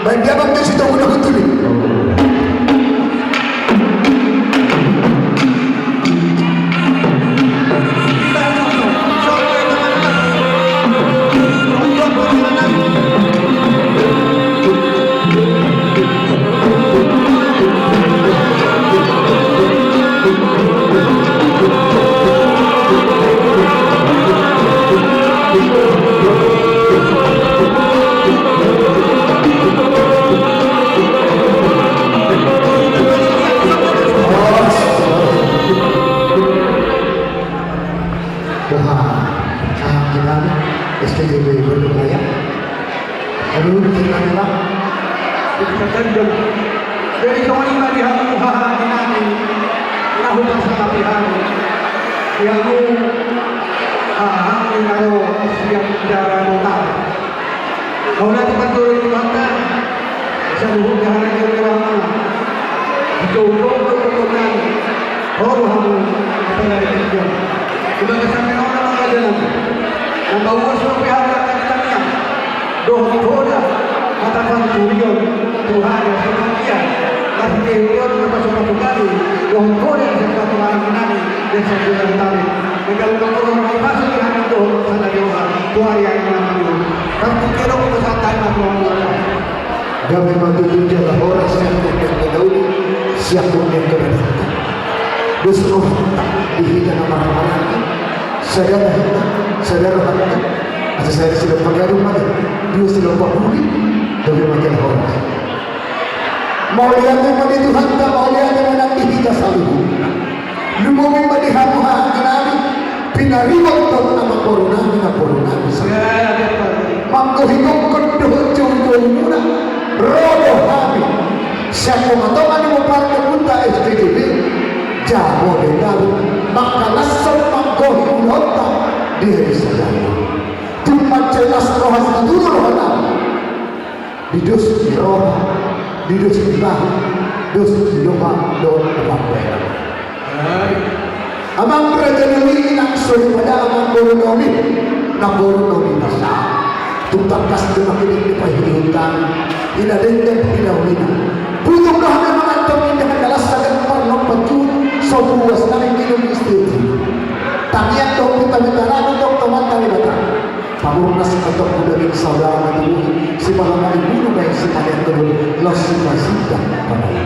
baik dia bang tu situ guna betul ni. Jadi kawan ini di hari hari ini, tahu pasal tapi hari yang hari lalu siap cara total. Kau nanti pantul di mana? Seluruh hari yang ramai. Jauh kemudian orang pelari kerja. Kita sampai orang jalan. Dan bawa sampai hari akan ditanya. Doa matakan tujuan Tuhan yang sekian kasih teorion kepada suatu kali doa yang satu orang ini dan satu orang tadi dan kalau orang masuk di hati itu sana doa Tuhan yang mengambil tapi kira kita santai maklum Gawe matutup jalan orang siap yang kedahulu siap yang kebenaran Dusroh dihidan amarah-amarah saudara atau saya sudah pakai rumah dia sudah pakuli dari makin orang mau lihat memang Tuhan tak mau lihat memang kita selalu lumumi madihamuha kenali pinariwag to nama corona mamko higong kodoh jungkong muna rodo kami siapa matokan mo parte punta SPTV jabo de dalu maka lasal mamko higolota diri sadaya tumat jelas rohas nadulur hana didus di roh didus di bahu dus di rumah don abang amang kerajaan inaksoi pada amang boronomi nasa tutakas demakin di pahidutan inadendem pinahulina butuh kami mengantongi dengan dalas sagad parlong pacun sobuas namin minum istri tangian dong kita mintaran untuk teman kami datang pamurnas untuk kudaging saudara matulungan si malamang ibuno baik si kalian turun los si masida panay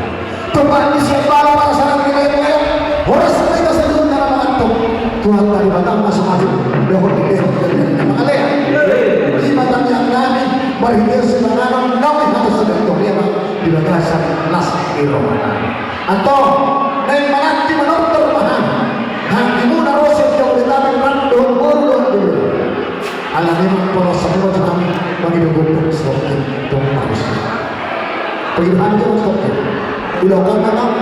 tumpah ni siya para sa nagkilay oras na ito sa doon na naman Tuhan tadi batang masuk maju dohon di deho makalaya si batang yang namin marihir si mananong namin hatos sa dito niya di bagasan nas iromana atau nain mananti manortor mahan hang imuna roset yung ditaming randong burdo alam memang polos semua kami menghidupkan stokin tong manusia. Pilihan itu stokin. Ilaukan memang.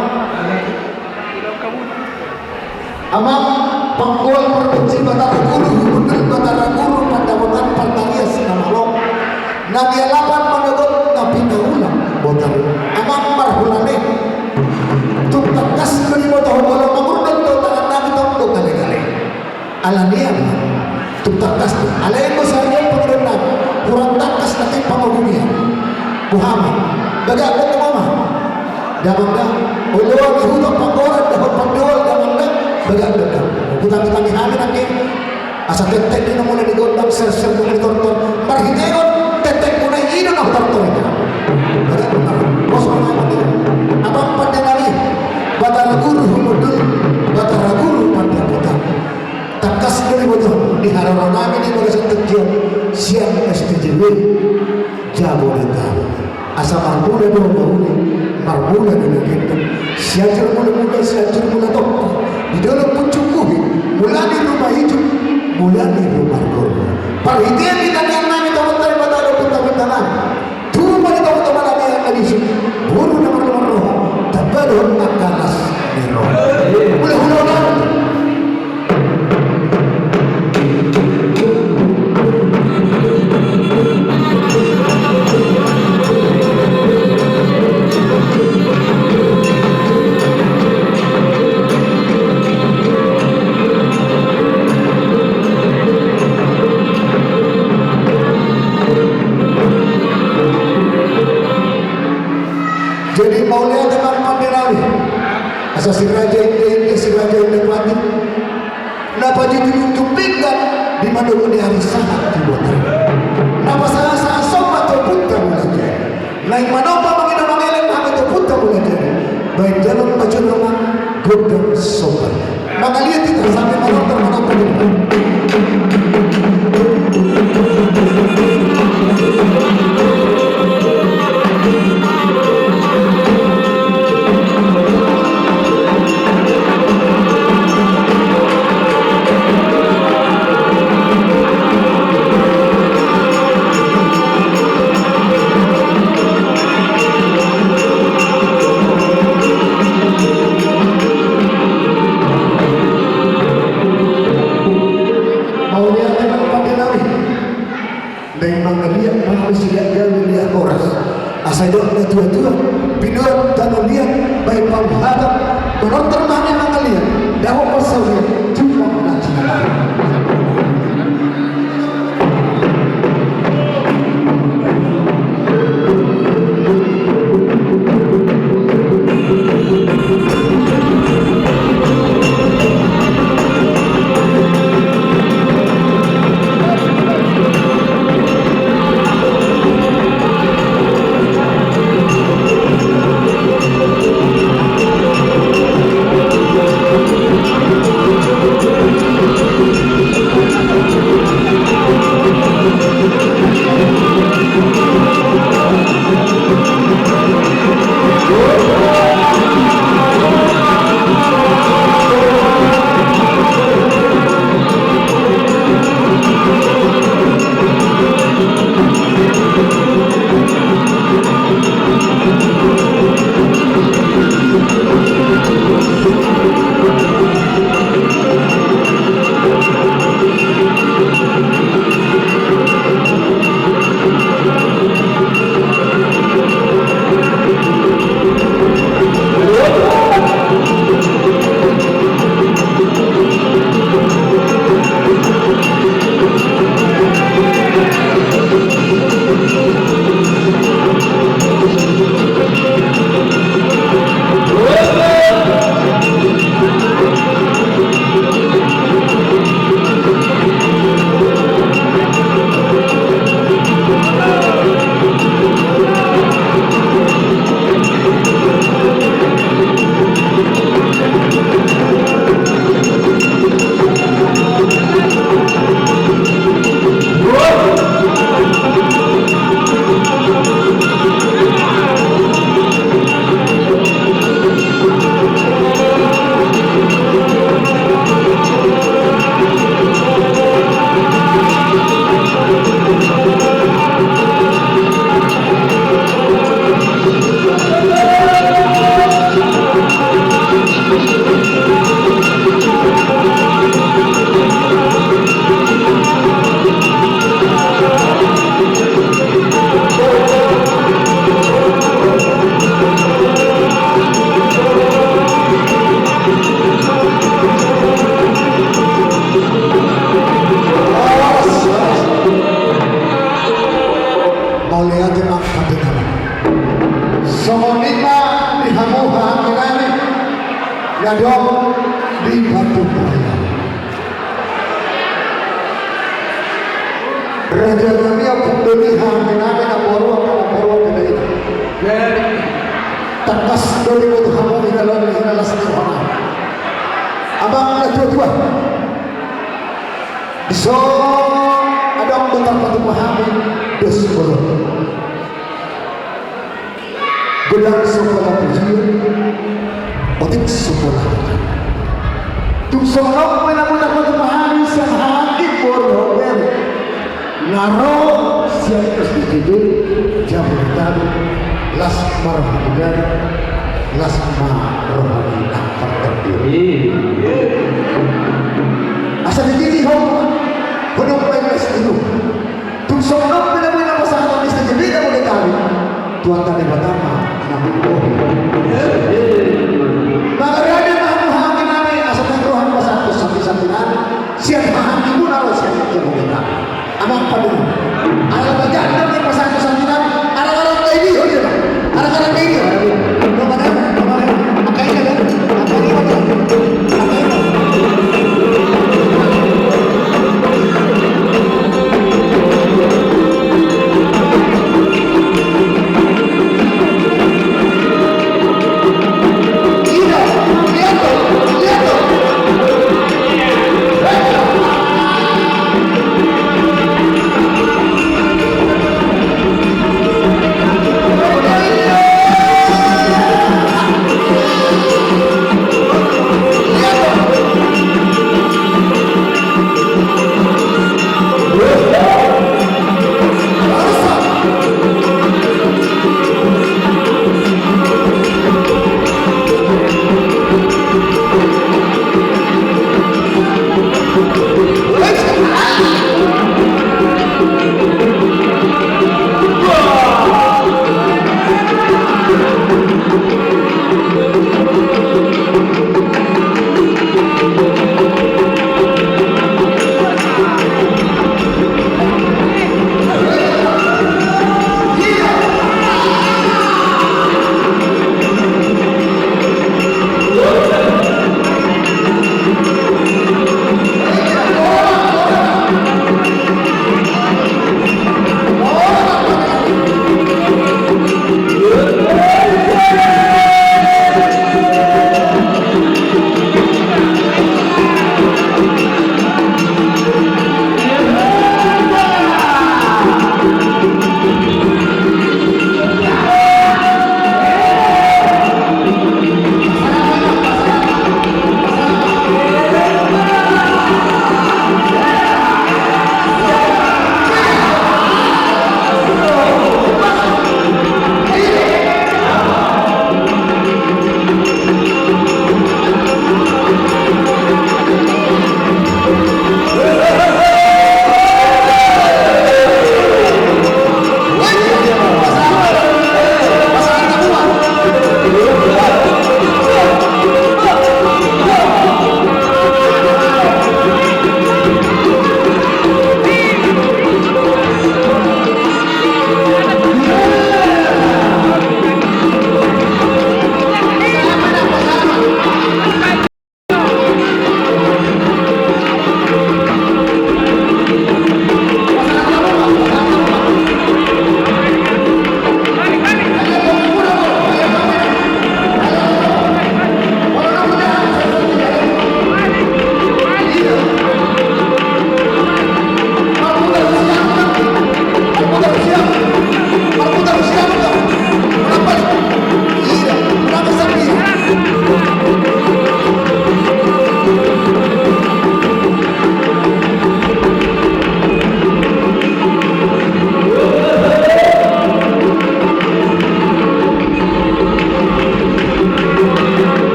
Amang pangkual produksi batara guru pandamutan partalias namalok. Nabialapan menutup nabi naulang botar. Amang marhulane. Tuk tegas kini botar bola mamurdan to tangan nabi tok kali-kali. Alanian. Tutakas alain mo sa inyo pagrenang kurang takas natin pangagumihan Muhammad daga ko mama damanda uluan ihutang panggoran dapat pandual damanda daga putang tangi namin natin asa tetek din mo na digondang ser-ser mo ni tortor marhiteon tetek mo na inon ang tortor niya daga ko bos mo naman din abang pandanari bataraguru humudul bataraguru pandaputang takas dari bodoh di harapan namin ini pada satu jam siang STJW jabo datang asal marbula marbula dengan kita siajar mula siajar mula top di dalam pencukuhi mulai rumah hijau mulai rumah guru perhatian kita yang namin tahu dari mata ada pintar-pintaran tuh pada teman-teman kami yang tadi buru nomor roh tabalon akanas nero mula-mula Jadi mau lihat teman pandai asa si raja ini si raja ini mati. Napa jadi tunjuk pinggan di mana di hari sangat dibuat. Napa saya sobat terputar mulanya. Naik manopa mengina mengeleng hama terputar mulanya. Baik dalam baju nama godam sobat. Maka lihat kita sampai manopa manopa di depan. Asal dok tua-tua, biduan dan lihat baik penghadap, menurut termahnya mengalian, dakwah pasawir cuma menacina. Gadong di Batu Buaya. Raja kami aku beli haminame na borwa kedai. Takas dari waktu kamu hinalas di mana? Abang ada tua. So ada orang bentar Batu Buaya dos borwa. Gelang sekolah pujian. Otik sekolah. Tung sonok menamun aku memahami sang hati borobel. Naro siap terjadi jabutan las marhaban las marhaban tak terdiri. Asal jadi hong penuh pemes itu. Tung sonok menamun aku sang hati terjadi kamu ketahui. Tuhan tadi pertama nabi bohong. Magarani mahamuhangin namin asal nagruhan pa sa atos sampai-sampinan siya mahangin mo na siya kita amang padung alam ba dyan namin pa sa atos sampinan arang-arang kayo diyo anak-anak kayo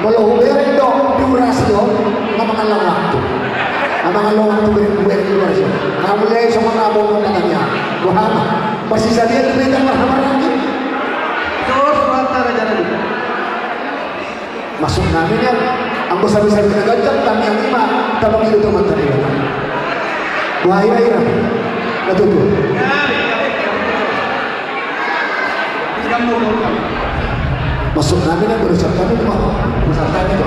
Walau humirin do durasyon ng mga lang waktu. Ang mga lang waktu beri durasyon. Kamu lihat sama kamu ngomongnya. Wah, masih saja kita mahal lagi. Terus antara jalan itu. Masuk namin yan. Ang besar-besar pinagajak, kami ang lima, tabang ilo teman tadi. Wah, iya. Natutup. Masuk namin yan, berusaha kami itu mau. Berusaha kami itu.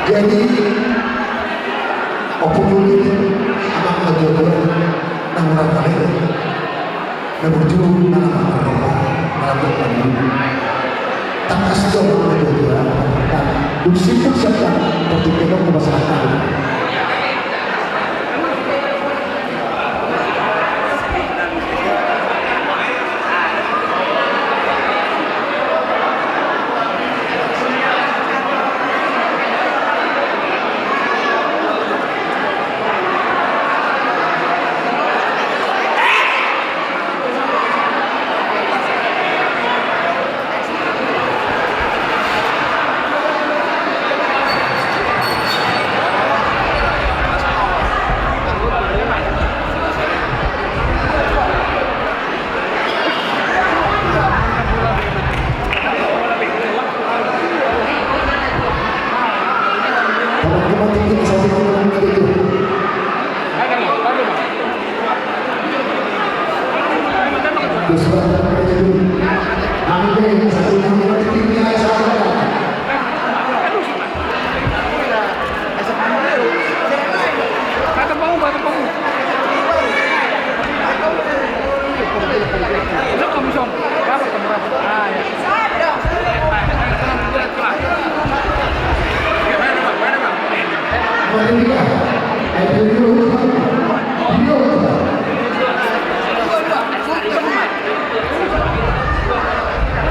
Jadi opo ini anak ngejodoh nang orang kaya nang berjuang nang melakukan tak kasih ngejodoh dan dusipun siapa bertimbang ke masyarakat.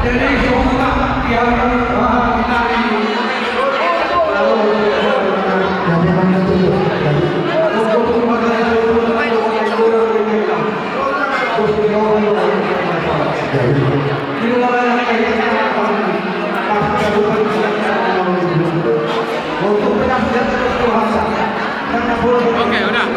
Jadi semua yang Oke, udah.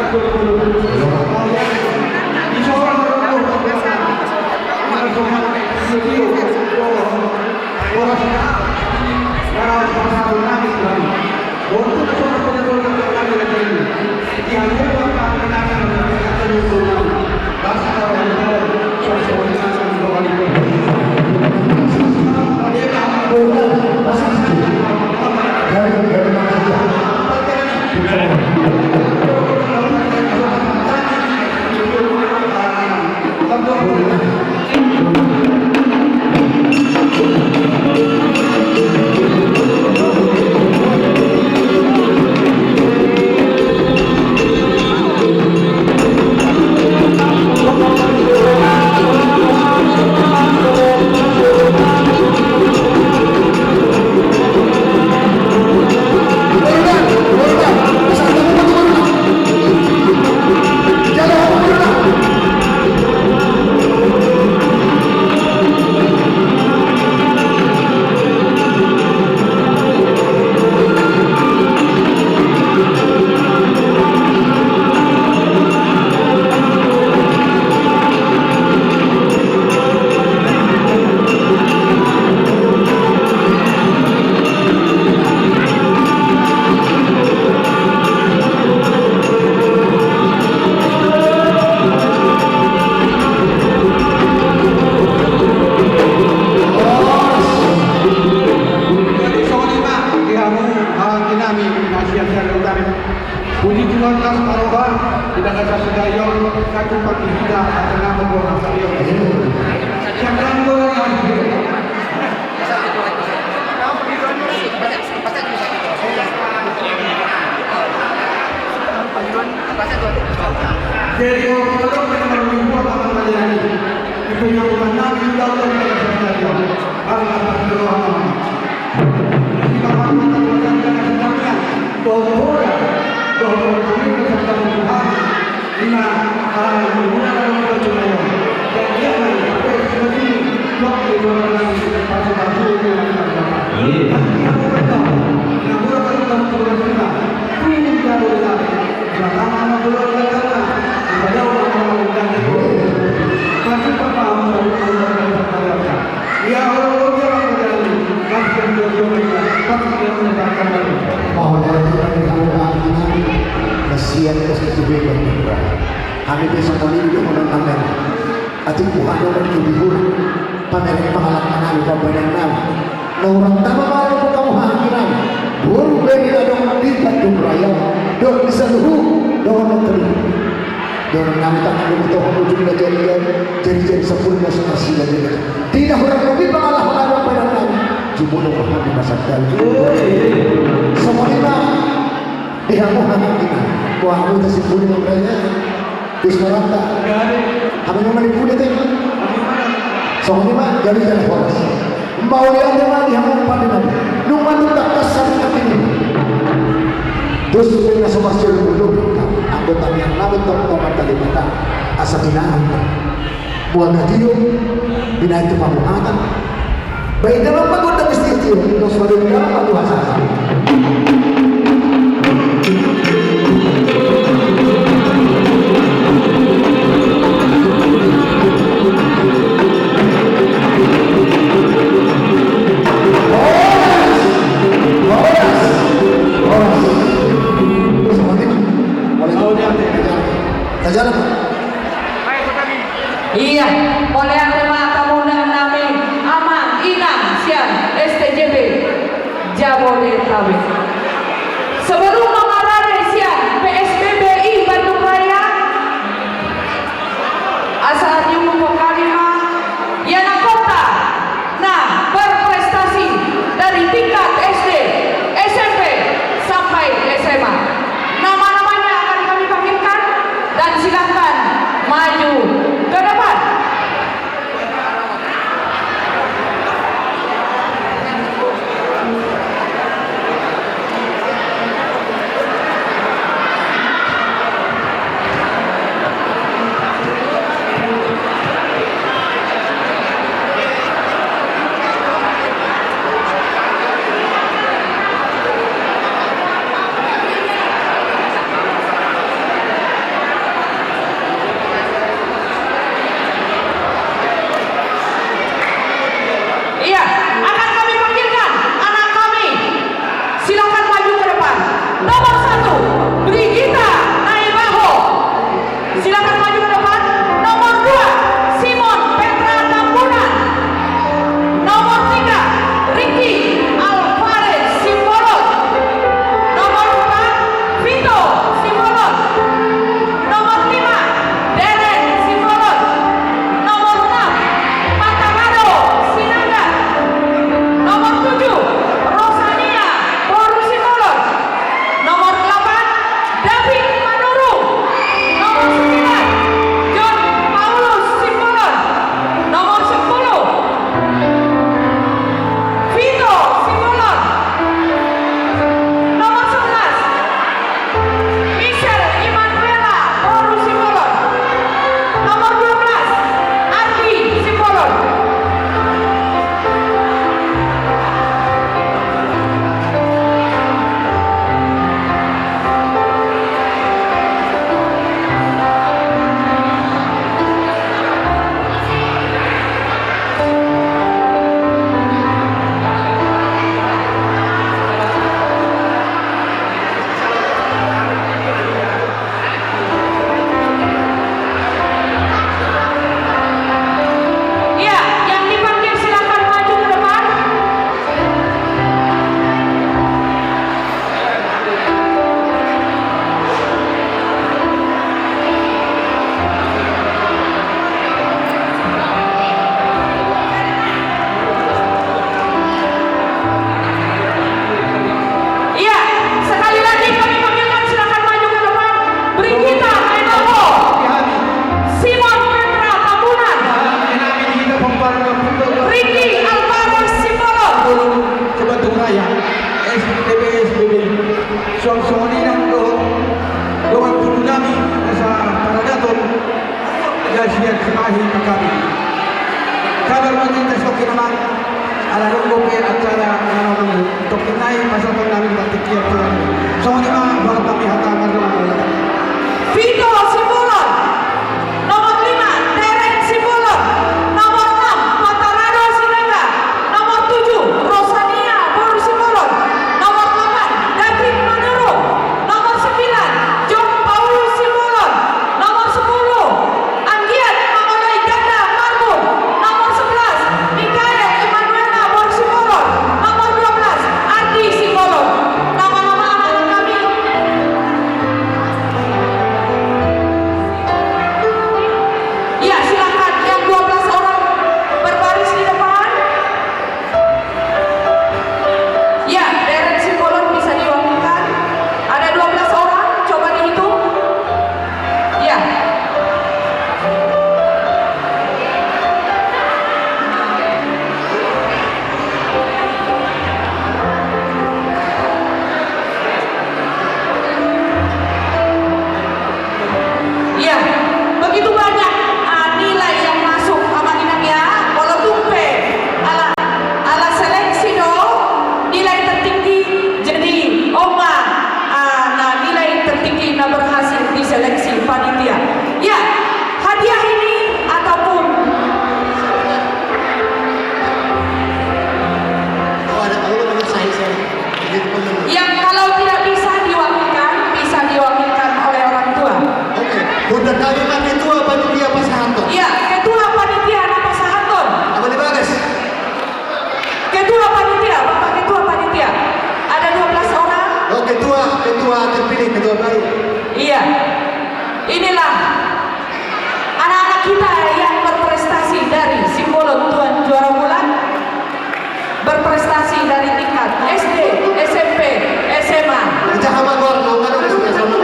Puji Tuhan kas parohan tidak ada sedayon kaku pagi hida karena membuat saya. Jangan orang Jadi orang yang membuat apa menjadi itu yang mengenali dalam kehidupan Allah. Allah berdoa. Kita lima hubungan dalam percobaan dan dia akan sampai seperti blok di luar lagi pasal-pasal itu yang akan dapat. Yang pertama, yang berapa kita turun kita, turun jauh lagi. Pertama turun ke tanah, pada orang-orang dan masih pertama orang-orang ya orang-orang yang berjalan, masih berjalan, masih berjalan. Mau dari kasihan ke sesuatu kami besok kali itu menonton ati bukan orang dihibur pameran pengalaman kami pembenaran nama nah orang tamu malu kamu hangiran buru beri dong di Tanjung Raya dong bisa luhu dong terus dong nama tangan itu ujungnya jadi sempurna sekali lagi tidak orang lebih pengalaman pembenaran nama cuma dong kami masa lalu semuanya dihamu hangiran wah aku tersebut dengan mereka Bismarata kami memang dipunya itu soalnya mah jadi jalan poros mau lihat mah dihamu pandiman numan tak kasar ini terus punya sobat dulu anggota yang lalu teman tadi kita asa binaan buat radio binaan itu pamuhatan baik dalam pagoda mesti itu terus pada dalam padu asal Iya, oleh tema tamu nami Aman Inang Sian STJB Jabodetabek. Sebelum mengarah Sian PSBBI Bandung Raya, asal nyumuk kalima yana kota, nah berprestasi dari tingkat SD, SMP sampai SMA. Nama-namanya akan kami panggilkan dan silakan maju ke depan. persembahan ke kami. Kabar mengintas toki naman ala nunggu ke acara naman toki naik pasal namin bertikir Tuhan. Semuanya baru kami hatakan doa. Vito Simbolon. Nomor 5, Derek Simbolon. Nomor 6, Patarado Sinaga. Nomor 7, Rosania Boru Simbolon. Nomor 8, David Manero. Nomor 9, John Paulus Simbolon. Nomor 10, Anggiat Mamolai Ganda Marbun. Nomor 11, Mikael Emanuela Boru Simbolon. Nomor 12, Ardi Simbolon. Nama-nama anak kami. Ya, silakan yang 12 orang berbaris di depan. Ya, Derek Simbolon bisa diwakilkan. Ada 12 orang, coba dihitung. Ya. Ya, begitu banyak nilai yang masuk amaninang ya. Kalau tumpe ala seleksi do nilai tertinggi jadi oma nilai tertinggi na berhasil di seleksi panitia. Ya, hadiah ini ataupun yang kalau tidak bisa diwakilkan oleh orang tua. Oke. Bunda kami kan ketua panitia Pasahanton. Ya, ketua panitia nama Sahanton. Apa di bagas? Ketua panitia, Bapak Ketua Panitia. Ada 12 orang. Oh, ketua terpilih, ketua baru. Iya. Inilah anak-anak kita yang berprestasi dari Simbolon Tuan Juara Bulan. Berprestasi dari tingkat SD, SMP, SMA. Kita hama gol, mau kan udah sama.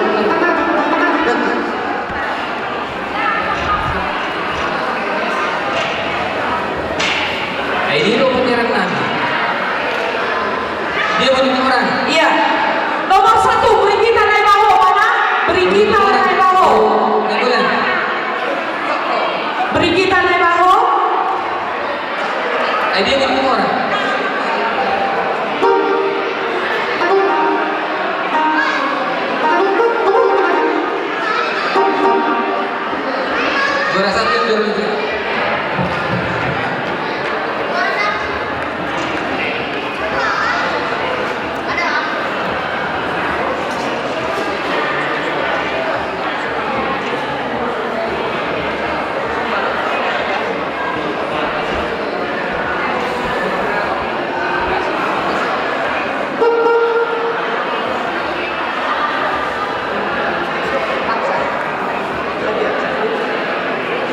Ini lo penyerang lagi. Dia bunuh orang. Iya. Nomor 1 Brigita Naibaho mana? Brigita Naibaho. Nagulan. Brigita Naibaho. Dia bunuh orang. Juara 1, juara 2.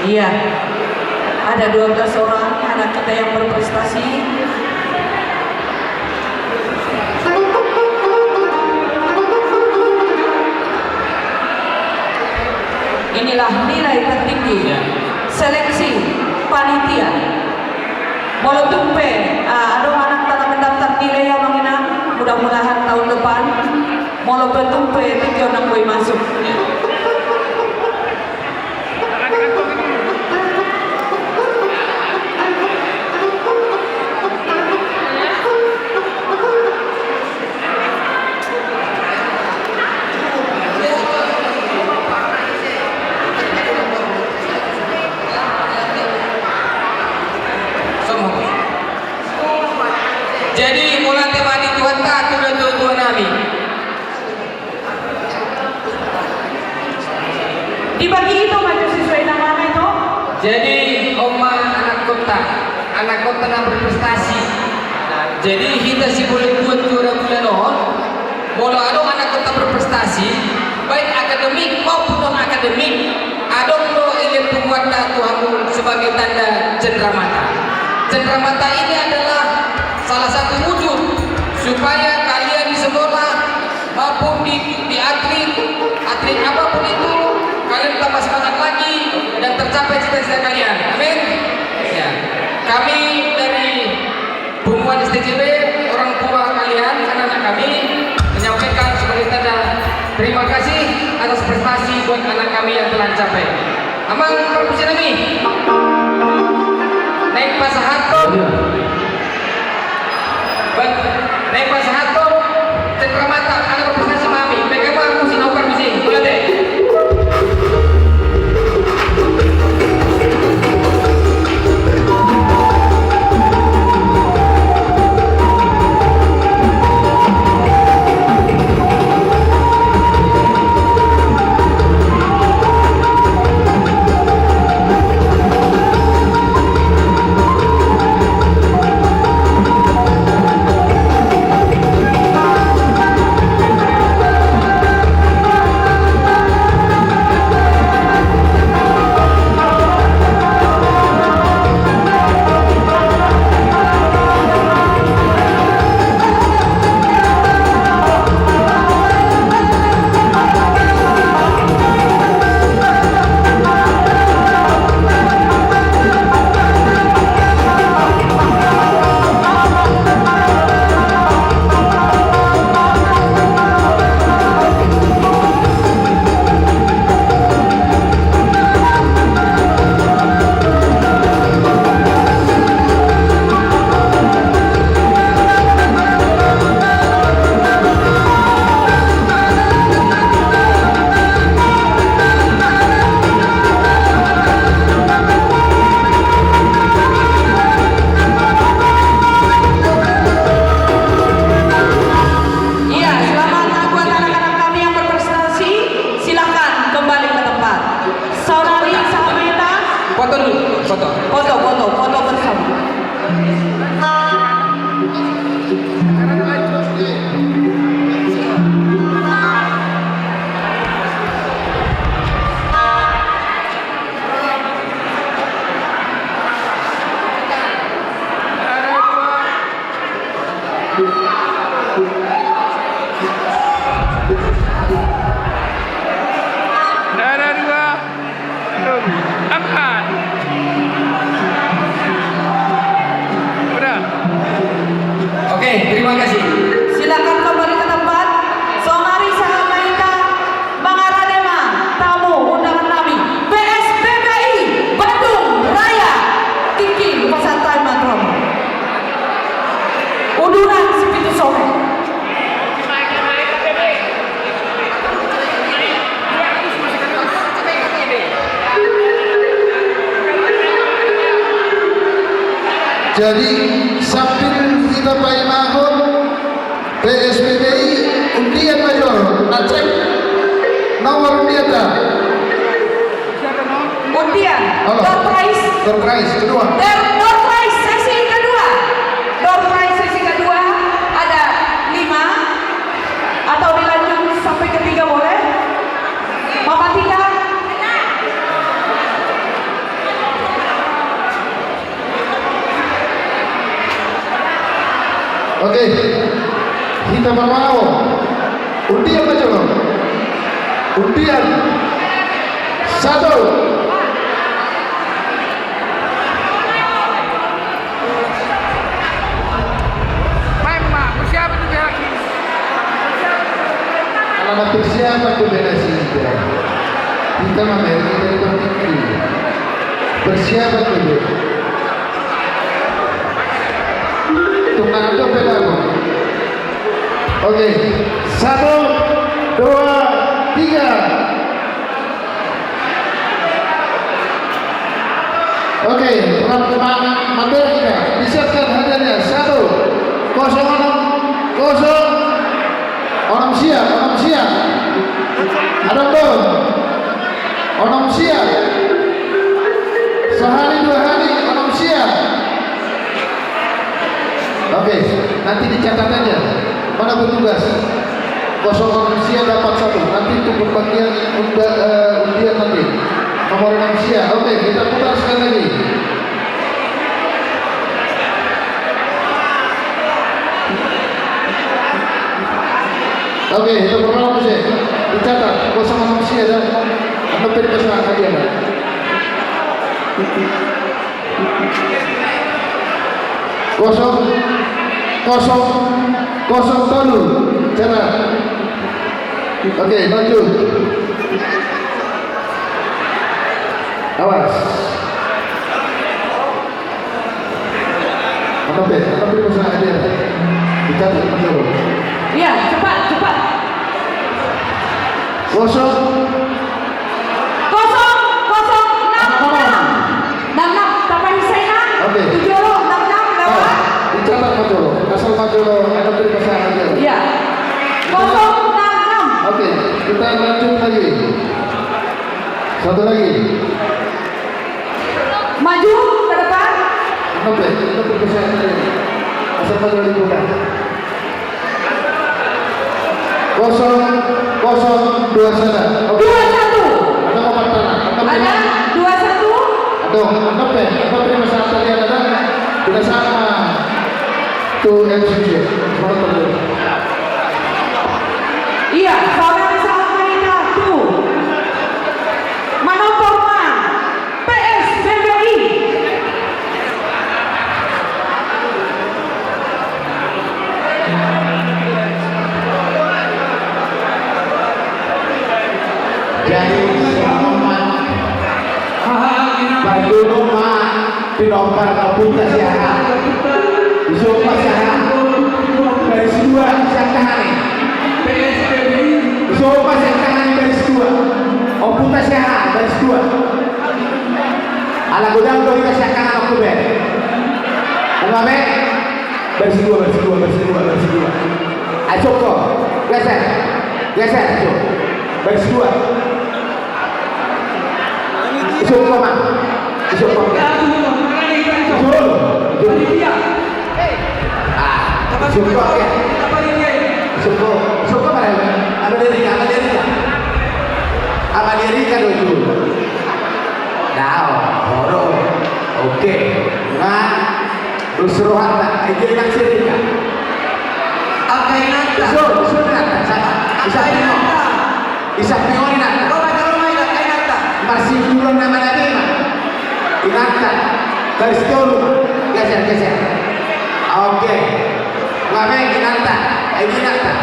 Iya. Ada 12 orang anak kita yang berprestasi. Inilah nilai tertinggi seleksi panitia. Walau tumpe, ada anak tanah mendaftar nilai yang mengenang. Mudah-mudahan tahun depan, walau tumpe video nang boy masuk. Jadi mulai tema di Tuhan tak tu dan Tuhan kami. Dibagi itu maju sesuai nama itu. Jadi oma anak kota yang berprestasi. Jadi kita si boleh buat juara bulan Molo ada anak kota berprestasi, baik akademik maupun non akademik. Ada lo ingin membuat Tuhanmu sebagai tanda cenderamata. Cenderamata ini adalah salah satu wujud supaya kalian di sekolah maupun di atlet apapun itu kalian tambah semangat lagi dan tercapai cita-cita kalian. Amin. Ya. Kami dari Bumuan STJB, orang tua kalian, anak-anak kami menyampaikan sebagai tanda terima kasih atas prestasi buat anak kami yang telah dicapai. Amang provinsi nami. Naik pasahat ko. Naik pasahat ko. Cendramata anak representasi mami. Mereka mah aku sinau provinsi. Boleh deh. Iya, selamat buat anak-anak kami yang berprestasi. Silakan kembali ke tempat. Saudari Sahameta, Foto dulu, foto. foto bersama. Darah dua, angkat. Udah. Oke, terima kasih. Silakan kembali ke tempat. Saudari Sahameta, Bangaradema, tamu undangan kami. PSBBI Bandung Raya, Kiki Pasantai Matrom. Unduran Sepitu Sore. Jadi sambil kita paimahun PSBBI undian mayor Aceh nomor undian dah. Undian, Halo. door prize. Door prize kedua. Door prize sesi kedua. Door prize sesi kedua ada 5 atau dilanjut sampai ke 3 boleh? Bapak Tika. Oke, kita mau undian mayor. Undian satu. Main mak, persiapan juga lagi. Alamat persiapan kombinasi kita. Kita memiliki dari pentingnya. Persiapan dulu. Tukang itu pedal. Oke, 1, 2, 3. Oke, mandiri kita. Disiapkan hadirnya 1, 0, orang siap. Ada dong. Orang siap. Sehari 2 hari orang siap. Oke, nanti dicatat aja. Mana petugas? 0 siap dapat 1. Nanti itu pembagian undian nanti. Nomor 6 siap. Oke, kita putar sekali lagi. Oke, itu pertama sih. Dicatat 0 siap dan hampir kesana aja lah. Kosong tolu cara. Oke, lanjut. Awas. Apa beri masalah dia? Dicatat dulu. Iya, cepat, cepat. Kosong. 66 Tapan Husaina. Oke. 7066 lewat. Dicatat betul. Asal maju ada beri masalah dia. Iya. 066. Oke, kita lanjut lagi. Satu lagi. Maju ke depan. Oke, kita berpesan lagi. Asal maju lagi bukan. 002 sana. Oke. 21. Ada apa tanah? Ada 21. Aduh, apa beri masalah kalian ada? Kita sama. Tu MCJ. Mana tahu? Iya, saudara Mahita tuh. Manotorma PS BBI. Jadi selamat bagi rumah pinompar kaputa siaran Isopa siaran dari dua siaran Isopa siaran dari dua Oputa siaran dari dua ala gudang doi ka siaran aku be ano be dari dua ayo kok geser ayo dari dua Isok ko man. Isok ko. Isok ko. Isok ko man. Ano diri ka dulu. Now, horo. Oke. Nah, usruhan tak. Ije nak sini ka. Apa yang nanti? Isok nak. Isa pion nak. Masih turun nama Nabi mah. Ingatkan garis turun geser. Oke. Ngapain ingatkan? Ini ingatkan.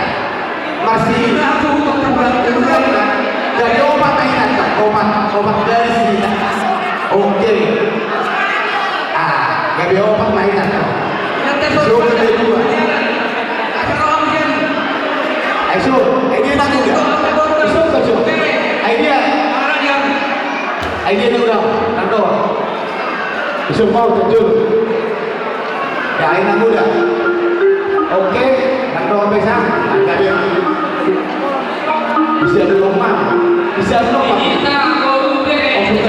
Masih turun. Jadi obat ingatkan. Obat garis ingatkan. Oke. Gabi obat ingatkan. So kedua. Ayo, ini nak juga. So. Idea ni udah, nando. Isu mau tunjuk. Ya ini muda. Oke, nando bisa. Angkat dia. Bisa dulu mah. Bisa dulu mah. Kita mau beri.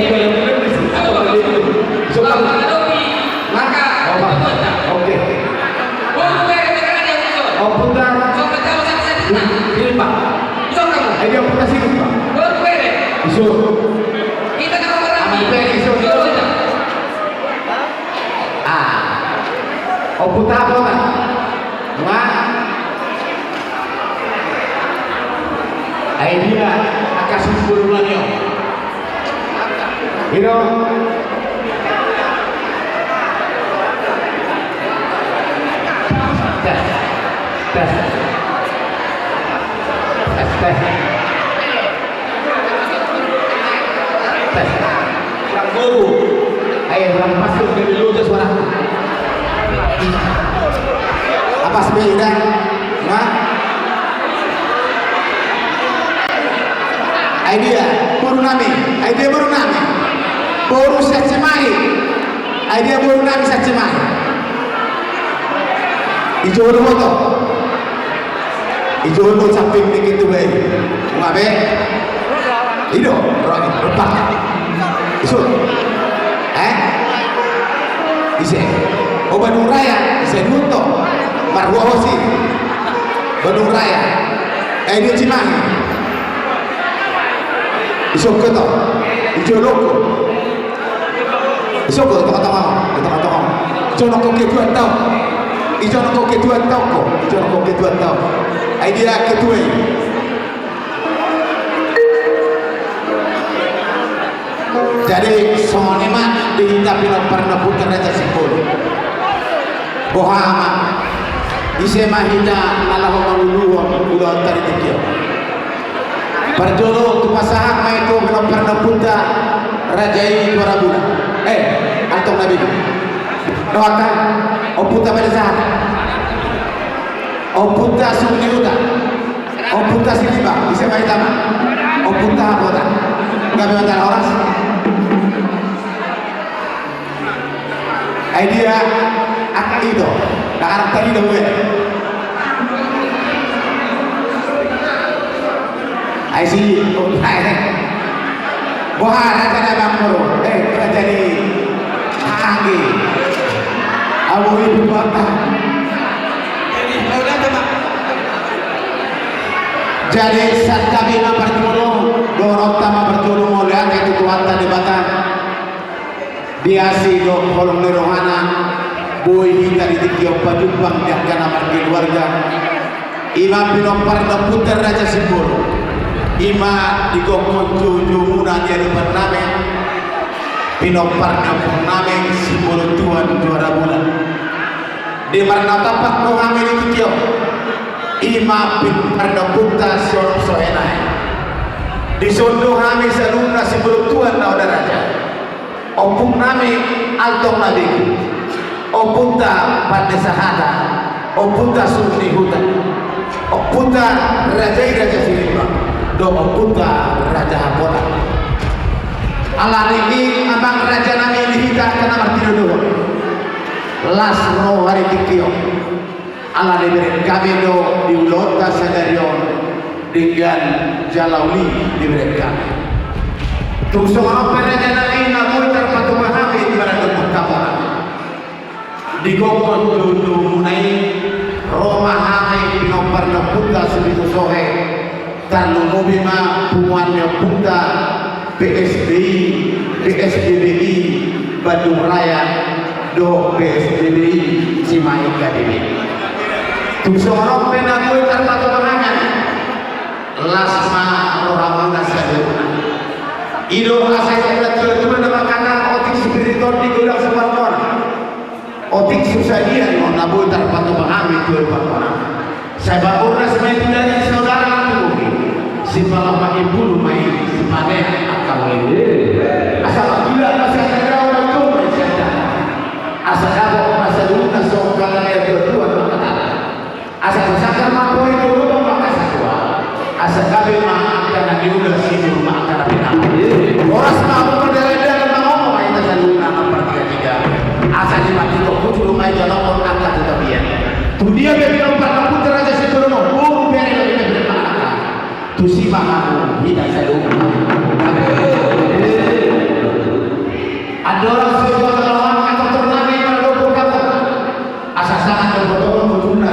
Maka. Oke. Oh putar. Ini pak. Idea putar sini pak. Isu. O puta apa kan? Idea akan sempurna. Hero. Tes. Yang guru. Ayo orang masuk dari dulu je suara. Apa sepeda? Nah. Idea baru nami. Baru secemai. Idea baru nami secemai. Ijo foto. Ijo foto samping dikit tu baik. Ngabe? Ido, roni, repak. Isu. Ise. Oh Bandung Raya, Ise Nuto. Marwa Hosi. Bandung Raya. Dia Cimahi. Isu keto. Ijo loko. Isu keto tengah-tengah. Ijo loko kedua tahun. Ijo loko kedua tahun. Idea kedua. Jadi soalnya mah dihindapi pernah putar Raja Sipul Bohama isi mahida Allah maululuan udah tadi tiga perjolo tu pasahak mai tu belum pernah putar rajai juara bulan antong nabi doakan oputa pada saat oputa sumni uta oputa siliba bisa main tama oputa apa nggak bebantar orang idea akal itu tak harap tadi dah gue I see buah raja nabang moro jadi hangi abu ibu bapa jadi saat kami berjulung dorong tama berjulung oleh itu kuatan di batang biasi do kolong nerohana boy hingga di tikiop pajumpang jaga nama keluarga imam pinompar do putar raja simbol ima di gokon jojo muna dia depan name pinompar napun name simbol tuan juara bulan di marna tapak ko kami di tikiop ima pinompar do putar sorok soenai di sondo kami saluna simbol tuan na udah raja opung nami altong nabiku opunta pada sahada opunta sumni hutan opunta raja silimba do opunta raja hapona ala niki abang raja nami dihita kana martino do las ro hari tikio ala diberi kami do diulota sadarion dengan jalauli diberi kami tusuk apa raja nami namun terpatu mahami ibarat pertama digokon dulu munai Roma hai pinompar na puta subitu sohe tanu mobima puannya puta PSBI Bandung Raya do PSBI Cimahi Kadini tusuk apa namun terpatu mahami lasma rohamana saduna Ido asal saya cuma nama kata otik spiritual di gudang sebarkor, otik susah dia mau nabu terpatu pahami tuh bapak. Saya bawa sebenarnya dari saudara itu, si bapak ibu main si mana akal ini. Asal gila asal ada orang tu macam asal ada masa dulu nasok kalau yang berdua kata. Asal sakar mampu itu dulu maka sakwa. Asal kami mah akan diudah sini rumah akan orang semahu berdaya-daya ngomong kita selalu nama pertiga asal dimati toko dulu main jalan orang angkat tetapian tu dia bilang pada putra aja sebelum biar lebih bermakna tu si mahamu tidak selalu ada orang sesuatu lawan atau turnamen kalau bukan asal sangat betul-betul berguna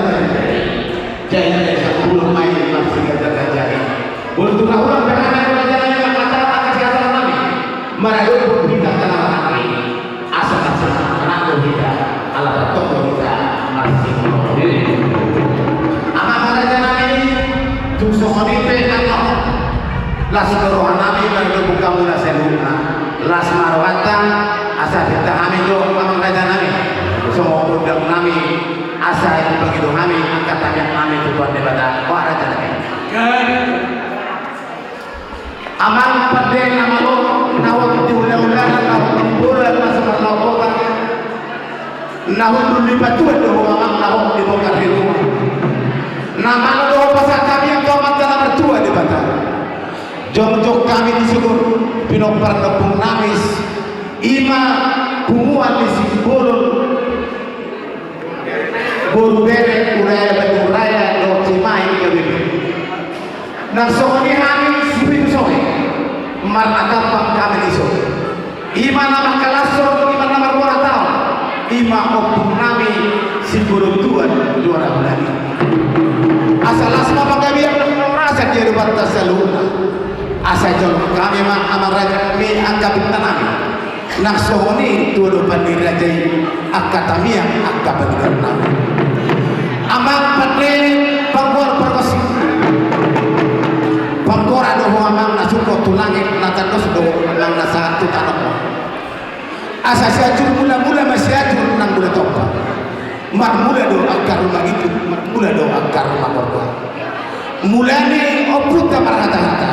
jadi sebelum main masih gajah-gajah untuk orang berada Marayo kita tanah ini asal-asal menanggung kita ala bertemu kita masih amat ada ini tusuk ini pekan las rohani baru buka mula seluna las marwata asal kita kami do amat ada nami semua produk nami asal begitu kami angkat tangan kami itu buat debat apa ada nami amal pada nama lo nawak diulang-ulang nawak dibulan masa berlaku nawak berlipat tuan doa amal nawak dibongkar di rumah nama lo doa pasal kami yang doa mantan bertua di batang jok-jok kami disebut pinompar nepung namis ima kumuan di simbolon buru bere uraya Bandung Raya do Cimahi kebebe dan sohani kami sipitu sohe marna gampang kami iso ima nama kalaso ima nama moratau ima opung nami si burung tuan juara bulan asal asma kami yang merasa dia batas saluna asal jolong kami mah amar raja kami angkat tanami nak sohoni tuan pandi raja akatami yang angkat bagian nami amat pande pangkor perkosi pangkora do amang nasuko tulangin natandos do amang nasatu tanok asa siajur mula-mula masih ajur nang mula topa mak mula do akar rumah itu mak mula do akar rumah korban mulane oputa marhata-hata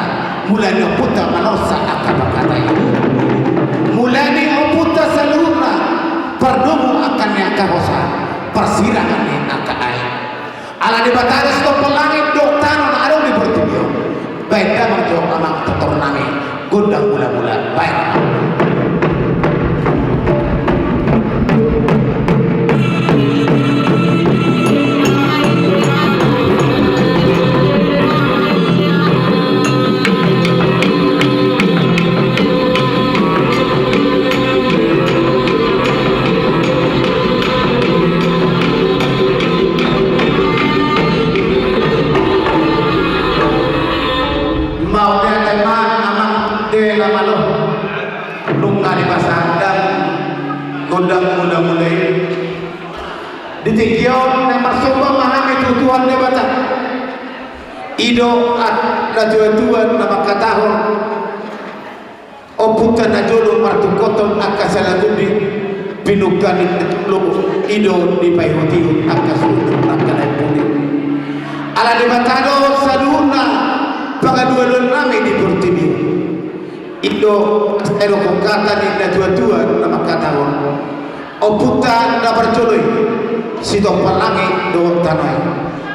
mulane oputa manosa akar kata itu Lani oputa saluna perdomu akan yang kahosa persirangan ni akai ala di bataras to pelangit do tanon ado di bertibio baik damang jo amang tetornangi gundang mula-mula baik ditinggion na marsumba mahami tutuhan na bata ido at najuan-juan na makatahon o puta na jolo martukoton at kasalagundi pinuganin at tulong ido di payhutiyon at kasulong at kanaypuni ala di batado sa luna pangadualon namin di Portimio ido ero kong kata ni najuan-juan na makatahon o puta na barjoloy sitong palangi do tanay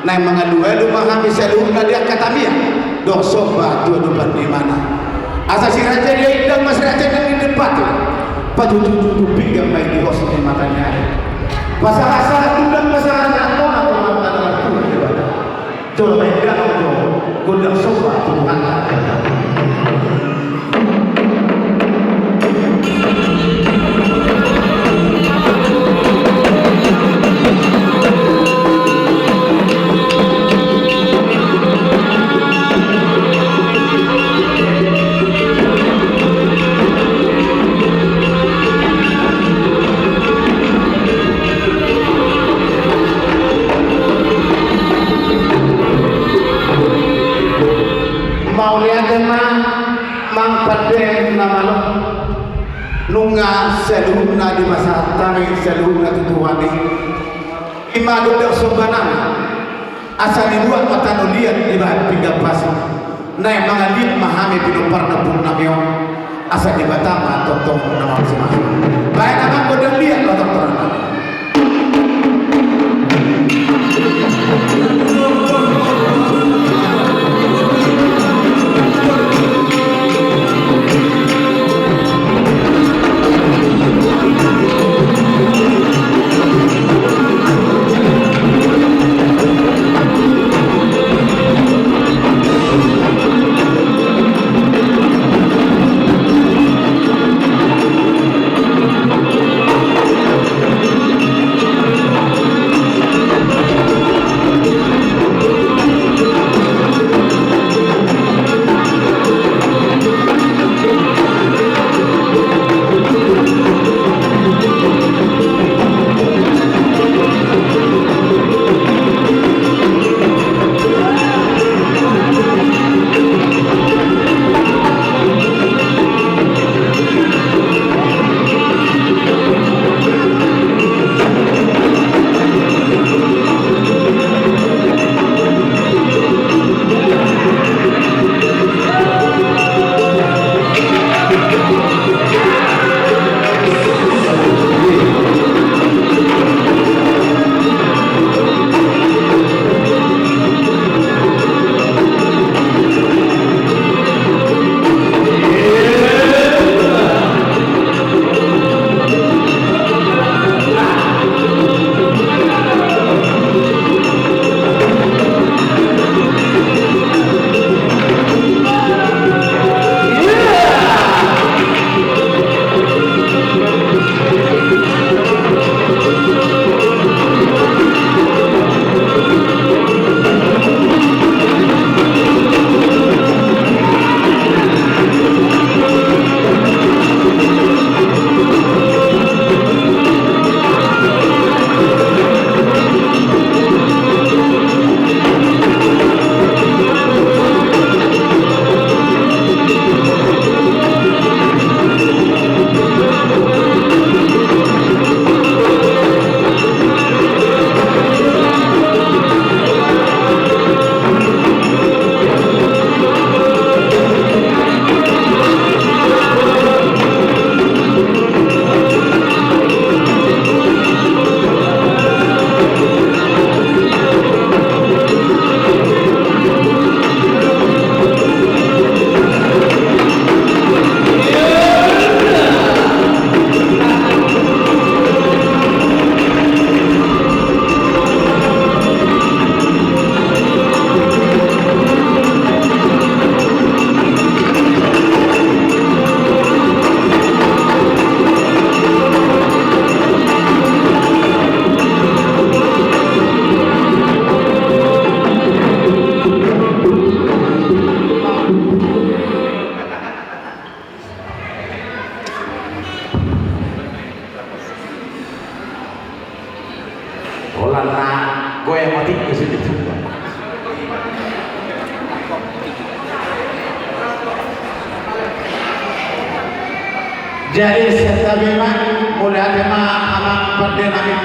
na mga duelo mahami sa luhod na diya katamia do soba do di mana asa si raja dia idang mas raja ng depato patututubi ang may Diyos ni matanya pasahasa udang pasahasa ko na pumapadalang tuwa di ba do may gano'n do gundang soba tuhan nunga seluruh na di masa tami seluruh na tutuhani imado dak sobanang asa dibuat mata nulian di bahan pindah pasang na mga lip mahami pinupar na purnamyo asa di batama totong na mga baik naman ko dan liat lo doktoran Jadi setabiman mulai tema amang perdenami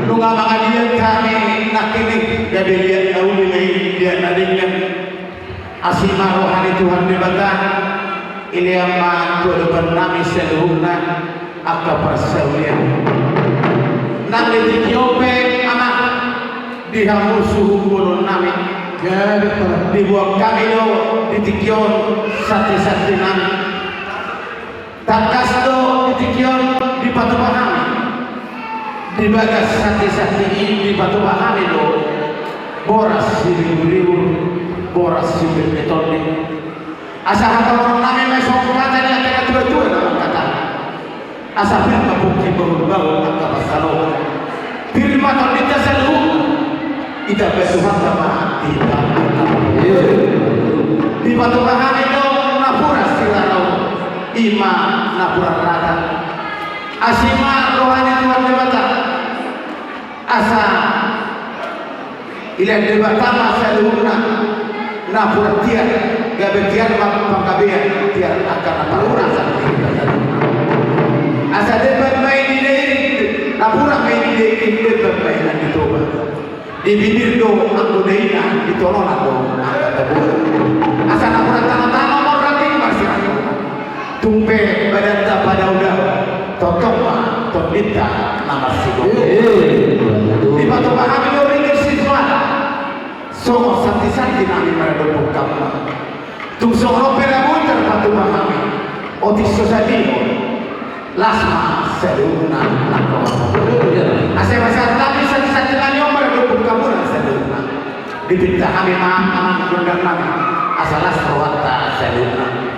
nunga mga diyan kami nakinig gabiyan na ulimay diyan na rin yan asima rohani Tuhan dibata ini yang mengkodokan nami seluruhnya akka persawian nang ditikyope amak dihamusuh bulun nami dibuang kami do ditikyon sati-sati nami takas do ditikyon di patupahami dibagas sati-sati di patupahami do boras siribu-ribu boras sibir-betoni asa hatang nami may songkatan niya kaya tua-tua naman kata asa firma bukti baru-baru ang kapasalo firma tondita sa luhut ida besuhan sama ida di patupahami do napuras silarau ima napura rata asima rohani Tuhan debata asa ilan debata masa luhuna napura tiar gabe tiar pangkabean tiar akan napura asa debat main di diri napura main di diri debat main di toba di bibir do anggo deina di tolona do asa napura tanah-tanah mau rating masih tumpe badan pada udah totok mah tondita nama sigo di batu pahami do ringir siswa so santi-santi nami meredopok kamu tung soro pera munter batu pahami otis sosadino lasma seduna lakon asai masa tapi santi-santi nami meredopok kamu dan seduna dipinta kami mah undang nami asalas rawata seduna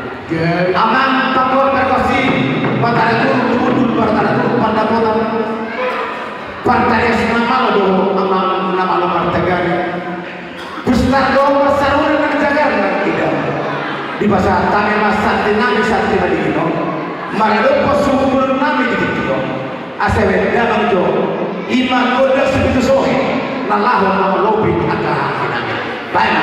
amang pakor berkosi pataraku tudul pataraku pandapotan partai senang malu do amang nama lo martagani pustar do pasaruna nang jagar tidak di bahasa tame masati nami sati madino marado posumur nami dikito asewe dalam do iman goda sebitu sohe lalahu malobi akah kinami baik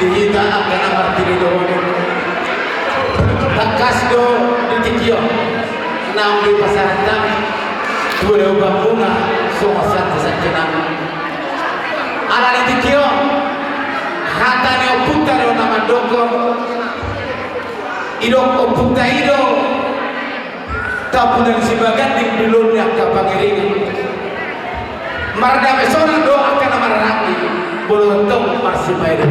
Sihita akan amartiri doon. Takas do ditikyo. Naam di pasaran kami. Dua bunga suasana sakinam. Ala ditikyo. Hata ni oputa do nama dokon. Ido oputa ido. Tapunan si bagat di bilurnya kapangiringan. Marda besona do akan amarati. Bolotong masih baik.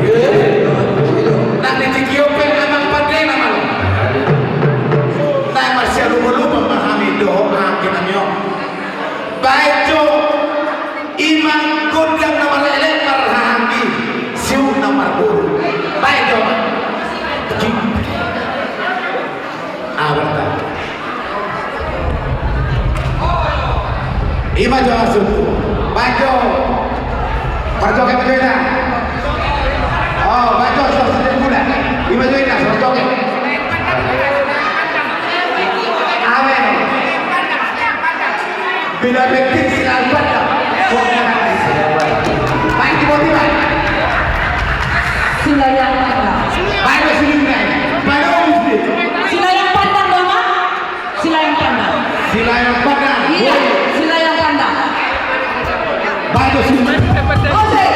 Nanti tikiope amang padre naman. Nah masih lupa memahami doa kinamyo. Baik jo imang kundang nomor elek marhangi siu nomor guru. Baik jo. Berta. Ima jo masuk. Baik jo. Parjo ke Majoina. Oh, Parjo sudah muda. Di Majoina, Parjo ke. Amin. Bila bekik silang pada. Baik dimoti baik. Sila yang pandang. Baik silingnya. Baik muslim. Sila yang pandang Mama. Sila yang pandang. Sila yang padang. Iya, sila yang pandang. Baik silingnya. Ose.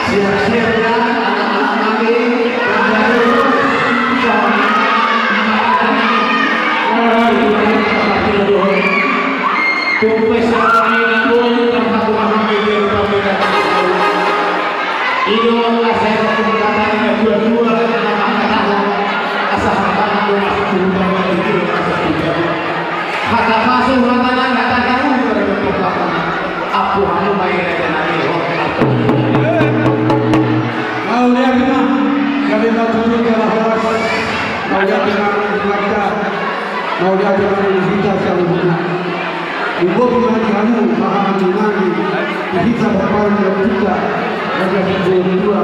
Siap-siap ya anak-anak kami yang baru Mau lihat lima, kami mau turun ke lawas, mau lihat lima kita, mau lihat lima kita selanjutnya. Ibu bima kamu paham lagi, kita berpaling dari kita, ada dua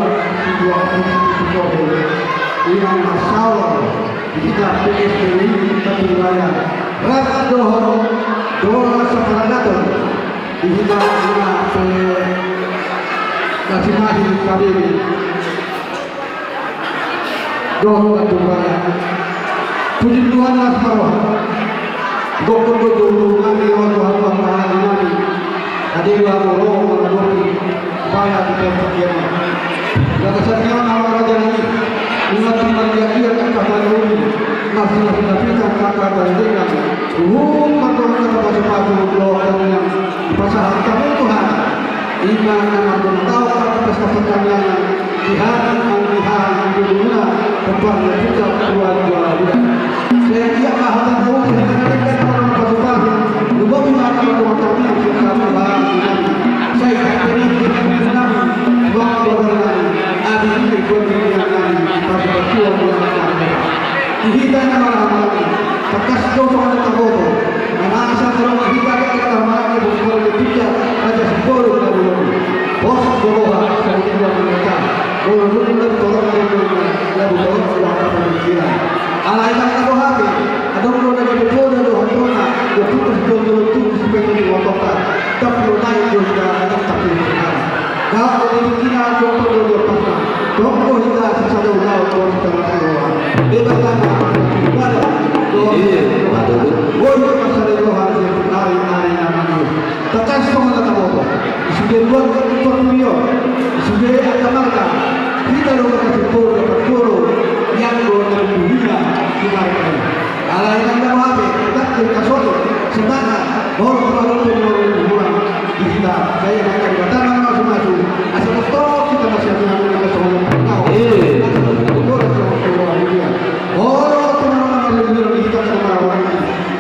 dengan masalah kita PSBI kita wilayah. Rasa doa separadator kita kasih mati kami doa kembali puji Tuhan asmaroh dokter dulu kami Tuhan kami hadir roh mengadori supaya kita berkiamat dan kesannya nama raja ini ingat tentang dia kata ini masih kita kata dan dengan kata sepatu doa yang pasangan kamu Tuhan iman yang tahu kesempatan yang dihati di dunia tempat yang kita keluar bulan saya tidak paham tahu saya orang pasukan lupa bima kalau kami kita bahas saya ini kita bahwa ada ini kemudian pasukan kita nama bekas dosa tahu mana asal kita kita mana boleh kita ada sepuluh bos doa saya mereka boleh tolong lalu tolong pemikiran ala yang tahu hati ada orang yang berdoa doa doa dia putus doa itu sebagai diwakafkan tapi naik juga tak terima kalau kita doa pasang doa kita sesuatu doa kita doa bebaskan pada doa boleh pasal doa hari namanya tekan semua tahu sudah buat video sudah ada marka kita doa kasih yang doa dunia kita ala yang tahu hati kita kasih semangat orang bulan kita saya akan berkata masuk asal kita masih ada soal tahu orang teman-teman lebih kita sama orang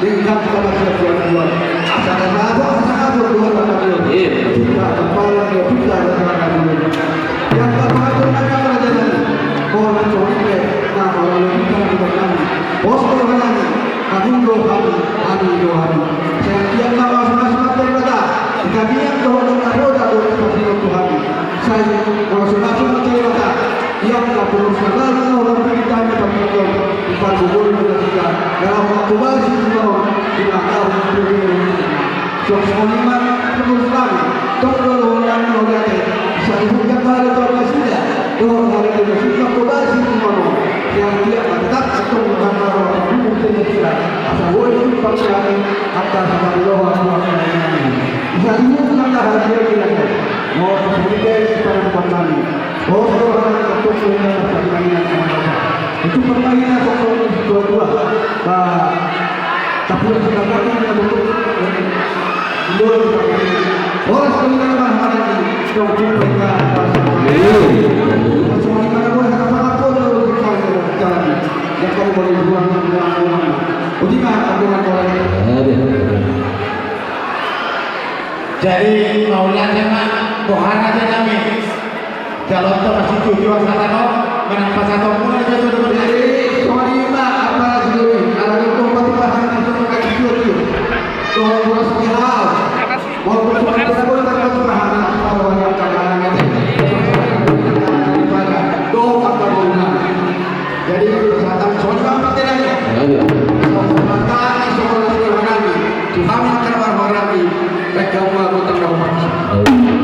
dengan kita masih buat asal ada kita kepala kita yang termasuk negara jalan orang tua nama orang kita berkami bos berkami kami doa saya yang nama sama berkata kami yang doa roda seperti Tuhan saya kalau semacam cerita yang tak perlu sekali orang kita yang berkata di pada bulan kita dalam waktu masih kita tahu semua terus lagi tolong orang orang saya punya kali kalau sudah tolong orang itu sudah kembali semua yang dia tetap atau bukan orang bukan tidak asal boleh percaya atas nama Allah bisa dibuka hasil kita mau seperti pada kembali mau orang untuk permainan itu permainan soal dua tapi sudah kita bentuk orang sebenarnya mana ini yang mereka semua mana boleh apa pun yang kamu boleh buang ujian aturan jadi maunya sama Tuhan aja kami kalau itu masih tujuan kata no menampak satu pun aja sudah jadi soalnya apa sih kalau itu pasti bahan itu kayak gitu kalau boros viral mau kita boleh dapat bahan kalau yang kalangan doa kabulnya jadi kesehatan soalnya apa tidak kami sekolah kami kami akan berharap mereka mau bertanggung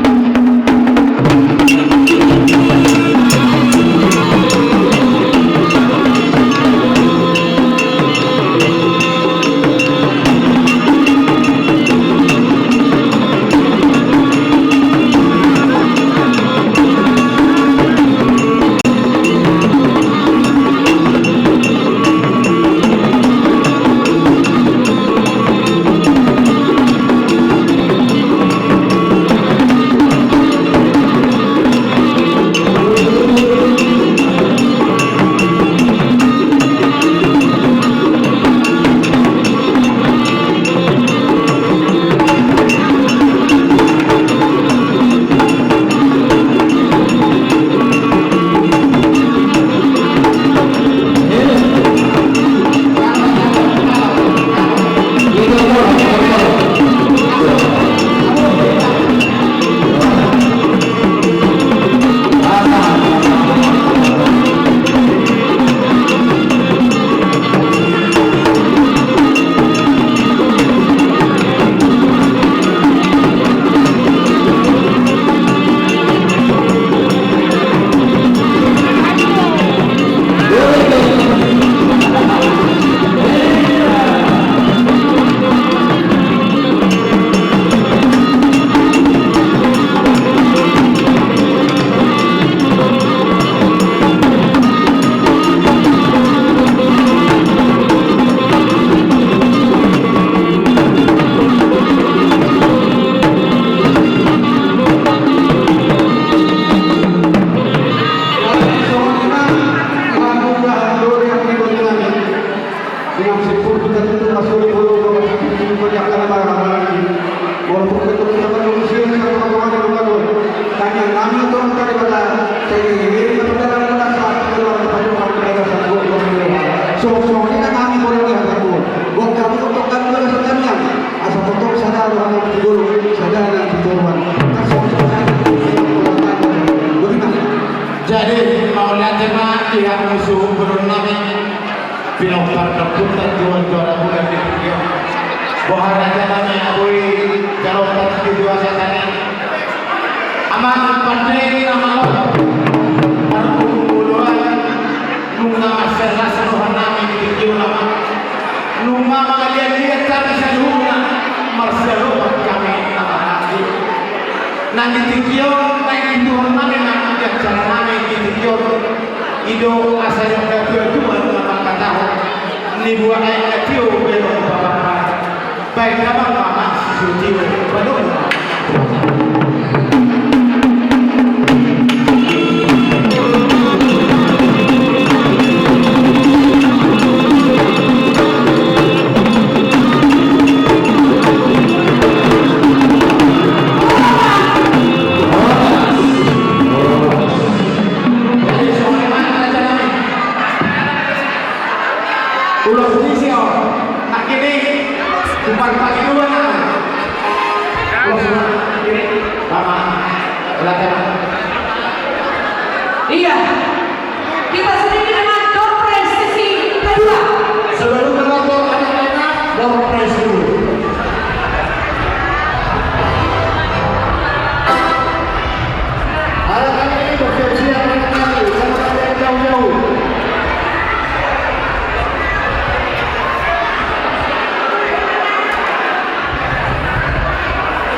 suhu gubernur kami pinopar keputan juara bulan di Tokyo. Bohara kami akui jarotan di dua satane. Aman pandai nama Allah. Perkumpulan nunga masalah seluruh kami di Tokyo lama. Nunga mengalian kami seluruhnya marseluruh kami nama hati. Nanti Tokyo naik itu kami nak cara kami di Tokyo. Ido asal yang bertujuan Tuhan nama tahu ni buat ayat tiu belum bapak baik nama mama suci belum. Iya, kita sedikit dengan door prize sesi kedua. Sebelum menonton anak-anak, door prize dulu. Anak-anak ini bersiap-siap mengenali, jangan ada yang jauh-jauh.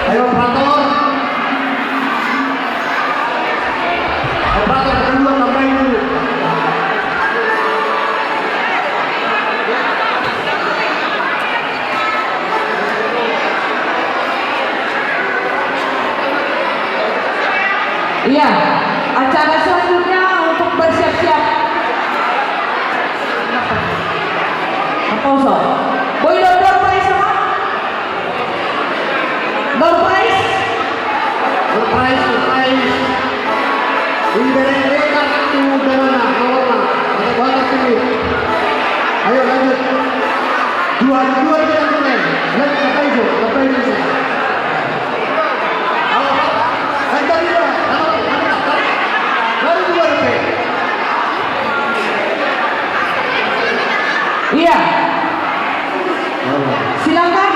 Ayo operator. Operator kedua tambahin dulu. Iya, acara selanjutnya untuk bersiap-siap. Apa usah? Boy door prize sama? Door prize? Surprise. Ini dari mereka itu mana? Ada banyak ini. Ayo lanjut. Dua kita mulai. Lihat apa itu? Ayo. Lanjut dulu. Baru dua rupiah. Iya. Silakan.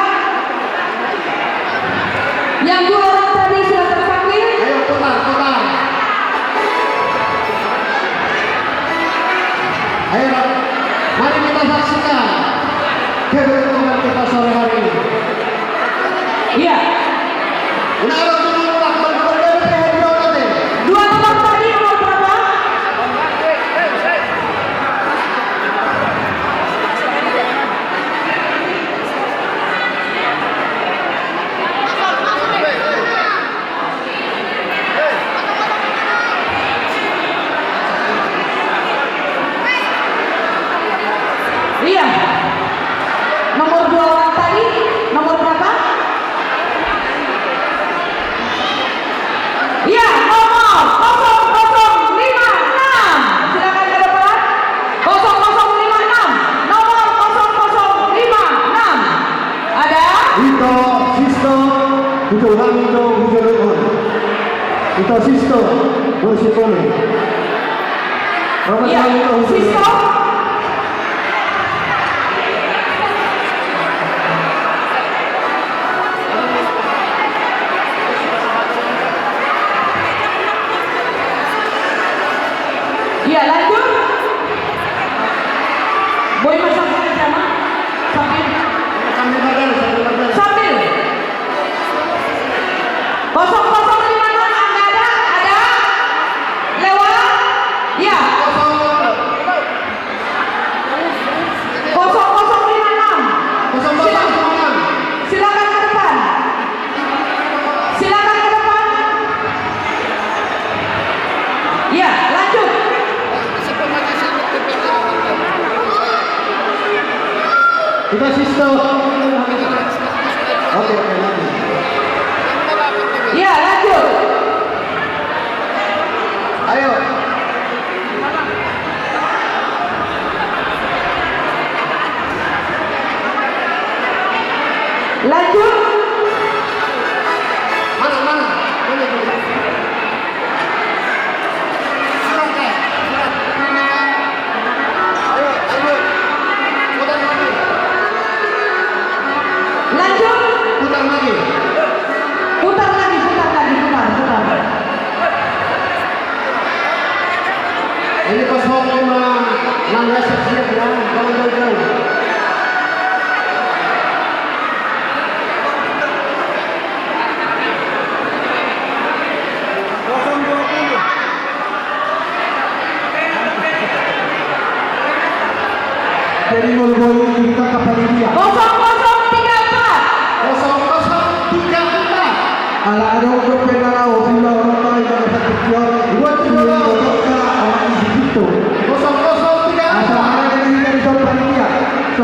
Yang dua orang tadi sudah terpanggil. Ayo putar. Ayo, mari kita saksikan keberuntungan kita sore hari ini. Iya. Ini ada tulang berbeda hadiah nanti. Dua nomor tadi nomor berapa? Iya. Nomor dua orang tadi nomor berapa? Iya, nomor 0056. Silakan ke depan. 0056. Nomor 0056. Ada? Ito Sisto Hujurhan Ito Hujurhan Ito Sisto Bersipone Iya, Sisto. Iya, lanjut. Boy masang sama sambil 0056 ada lewat ya 0056 silakan ke depan ya lanjut. Kita Sisto. Oke, lanjut. Ya lanjut. Ayo. Lanjut. Mana? Jadi Molboy kita ke panitia. 0034. Ala ada untuk penarau sila orang tahu pada satu kior. Dua tiga orang di situ. 0034. Asal ada yang dari panitia. 0034.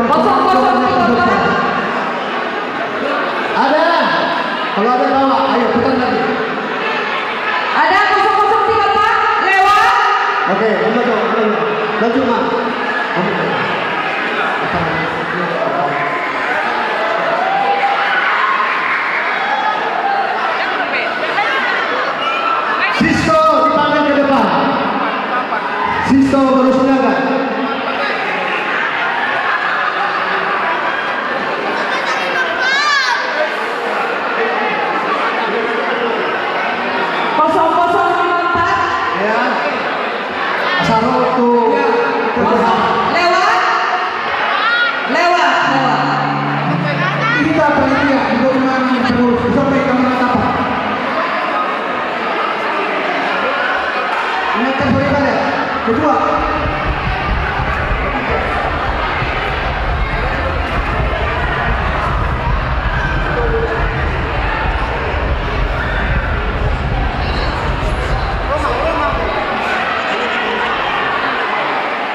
Ada. Kalau ada bawa, ayo putar lagi. Ada 0034 lewat. Oke, maju mak. Sisto dipanggil ke depan. Sisto baru silakan. Ya. Asal tuh. Lewat. Kita panitia juga menang terus sampai ke mana apa? Ingatkan sorry kalian. Kedua,